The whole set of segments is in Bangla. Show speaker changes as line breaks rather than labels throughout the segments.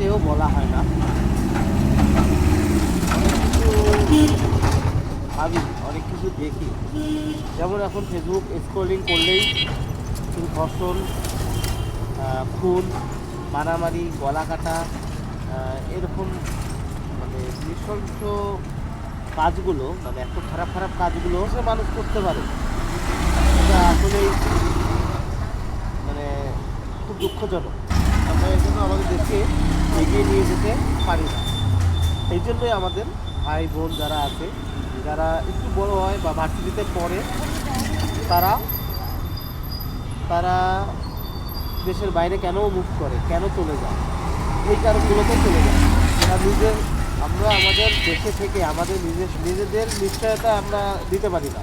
কেউ বলা হয় না। অনেক কিছু ভাবি, অনেক কিছু দেখি। যেমন এখন ফেসবুক স্ক্রলিং করলেই শুধু ধর্ষণ, খুন, মারামারি, গলা কাটা, এরকম মানে নৃশংস কাজগুলো, মানে এত খারাপ খারাপ কাজগুলো সে মানুষ করতে পারে, এটা আসলেই মানে খুব দুঃখজনক। আমরা এই জন্য আমাদের দেশকে এগিয়ে নিয়ে যেতে পারি না। এই জন্যই আমাদের ভাই বোন যারা আছে, যারা একটু বড় হয় বা ভার্সিটিতে পড়ে, তারা তারা দেশের বাইরে কেন মুভ করে, কেন চলে যায়, এই কারণগুলোতে চলে যায়। আমরা আমাদের দেশে থেকে আমাদের নিজেদের নিশ্চয়তা আমরা দিতে পারি না,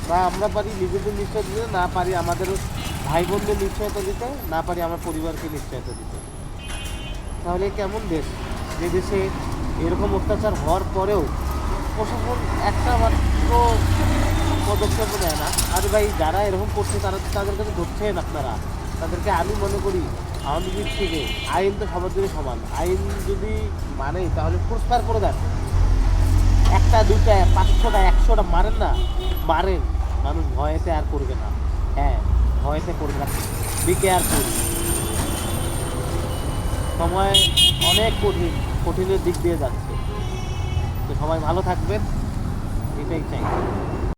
বা আমরা পারি নিজেদের নিশ্চয়তা দিতে, না পারি আমাদের ভাই বোনদের নিশ্চয়তা দিতে, না পারি আমার পরিবারকে নিশ্চয়তা দিতে। তাহলে কেমন দেশ, যে দেশে এরকম অত্যাচার হওয়ার পরেও প্রশাসন একটা মাত্র পদক্ষেপও নেয় না। আর ভাই যারা এরকম করছে তাদের কাছে ধরছেন আপনারা, তাদেরকে আমি মনে করি আমাদের দিক থেকে আইন তো সবার জন্য সমান। আইন যদি মানে তাহলে পুরস্কার করে দেন, একটা দুইটা 500টা 100টা মারেন না, মারেন, মানুষ ভয়েতে আর করবে না। হ্যাঁ, ভয়েতে করবে না, বি কেয়ারফুল। সময় অনেক কঠিনের দিক দিয়ে যাচ্ছে, তো সবাই ভালো থাকবেন, এটাই চাই।